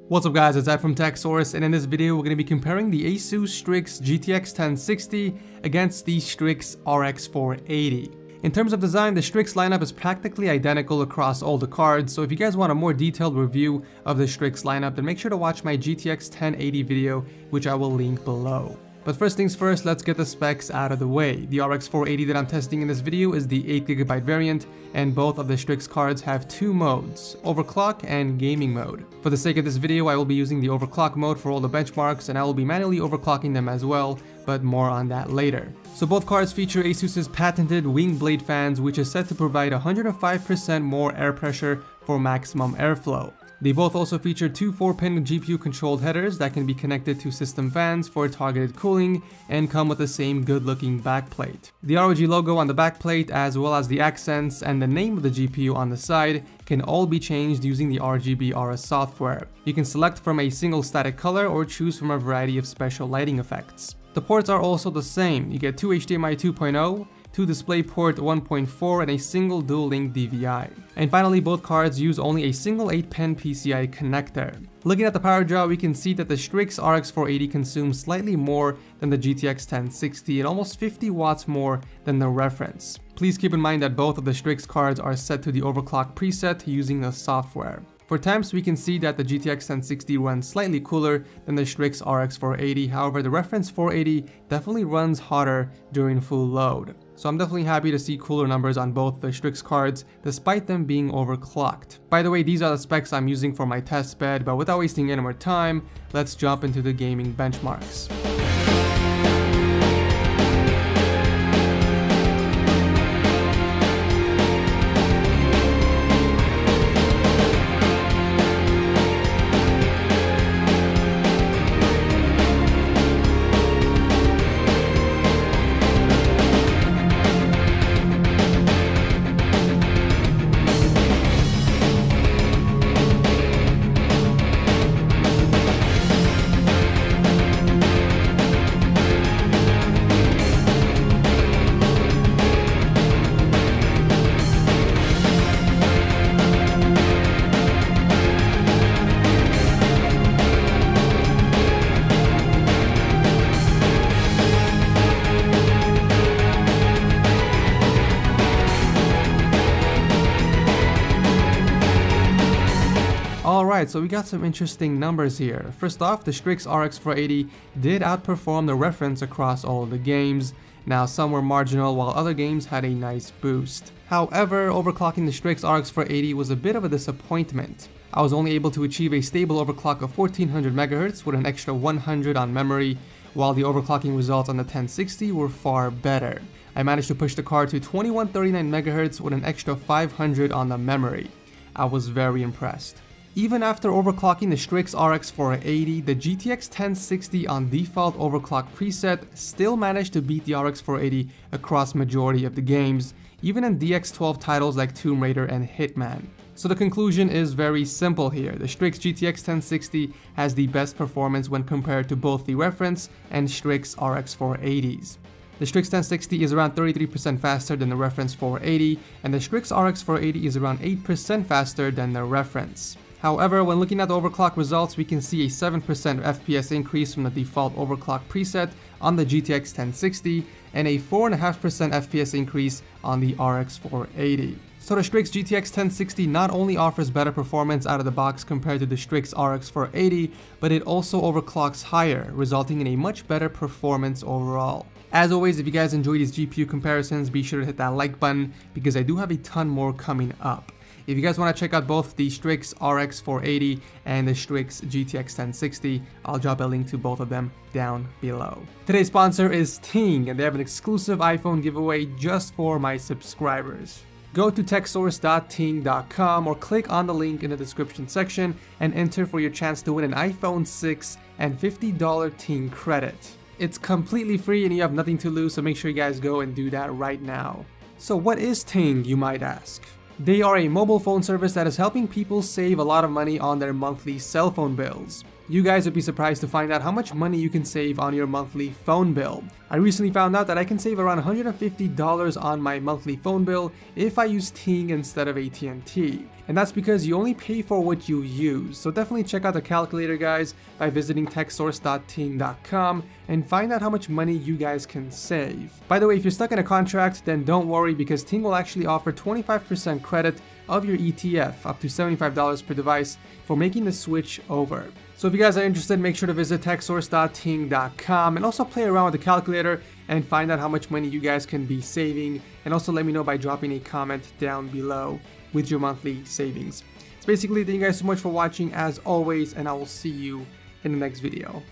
What's up guys, it's Ed from TechSource, and in this video we're going to be comparing the Asus STRIX GTX 1060 against the STRIX RX 480. In terms of design, the STRIX lineup is practically identical across all the cards, so if you guys want a more detailed review of the STRIX lineup, then make sure to watch my GTX 1080 video, which I will link below. But first things first, let's get the specs out of the way. The RX 480 that I'm testing in this video is the 8GB variant, and both of the STRIX cards have two modes, overclock and gaming mode. For the sake of this video, I will be using the overclock mode for all the benchmarks, and I will be manually overclocking them as well, but more on that later. So both cards feature Asus's patented wing blade fans, which is said to provide 105% more air pressure for maximum airflow. They both also feature two 4-pin GPU controlled headers that can be connected to system fans for targeted cooling and come with the same good looking backplate. The ROG logo on the backplate, as well as the accents and the name of the GPU on the side, can all be changed using the RGB Aura software. You can select from a single static color or choose from a variety of special lighting effects. The ports are also the same. You get two HDMI 2.0, two DisplayPort 1.4, and a single dual-link DVI. And finally, both cards use only a single 8-pin PCI connector. Looking at the power draw, we can see that the STRIX RX 480 consumes slightly more than the GTX 1060 and almost 50 watts more than the reference. Please keep in mind that both of the STRIX cards are set to the overclock preset using the software. For temps, we can see that the GTX 1060 runs slightly cooler than the STRIX RX 480, however the reference 480 definitely runs hotter during full load. So I'm definitely happy to see cooler numbers on both the STRIX cards, despite them being overclocked. By the way, these are the specs I'm using for my test bed, but without wasting any more time, let's jump into the gaming benchmarks. Alright, so we got some interesting numbers here. First off, the STRIX RX 480 did outperform the reference across all of the games. Now, some were marginal while other games had a nice boost. However, overclocking the STRIX RX 480 was a bit of a disappointment. I was only able to achieve a stable overclock of 1400 MHz with an extra 100 on memory, while the overclocking results on the 1060 were far better. I managed to push the card to 2139 MHz with an extra 500 on the memory. I was very impressed. Even after overclocking the STRIX RX 480, the GTX 1060 on default overclock preset still managed to beat the RX 480 across majority of the games, even in DX12 titles like Tomb Raider and Hitman. So the conclusion is very simple here. The STRIX GTX 1060 has the best performance when compared to both the reference and STRIX RX 480s. The STRIX 1060 is around 33% faster than the reference 480, and the STRIX RX 480 is around 8% faster than the reference. However, when looking at the overclock results, we can see a 7% FPS increase from the default overclock preset on the GTX 1060 and a 4.5% FPS increase on the RX 480. So the STRIX GTX 1060 not only offers better performance out of the box compared to the STRIX RX 480, but it also overclocks higher, resulting in a much better performance overall. As always, if you guys enjoy these GPU comparisons, be sure to hit that like button because I do have a ton more coming up. If you guys want to check out both the STRIX RX 480 and the STRIX GTX 1060, I'll drop a link to both of them down below. Today's sponsor is Ting, and they have an exclusive iPhone giveaway just for my subscribers. Go to techsource.ting.com or click on the link in the description section and enter for your chance to win an iPhone 6 and $50 Ting credit. It's completely free and you have nothing to lose, so make sure you guys go and do that right now. So what is Ting, you might ask? They are a mobile phone service that is helping people save a lot of money on their monthly cell phone bills. You guys would be surprised to find out how much money you can save on your monthly phone bill. I recently found out that I can save around $150 on my monthly phone bill if I use Ting instead of AT&T. And that's because you only pay for what you use. So definitely check out the calculator, guys, by visiting techsource.ting.com and find out how much money you guys can save. By the way, if you're stuck in a contract, then don't worry, because Ting will actually offer 25% credit of your ETF, up to $75 per device, for making the switch over. So if you guys are interested, make sure to visit techsource.ting.com and also play around with the calculator and find out how much money you guys can be saving, and also let me know by dropping a comment down below with your monthly savings. So basically, thank you guys so much for watching as always, and I will see you in the next video.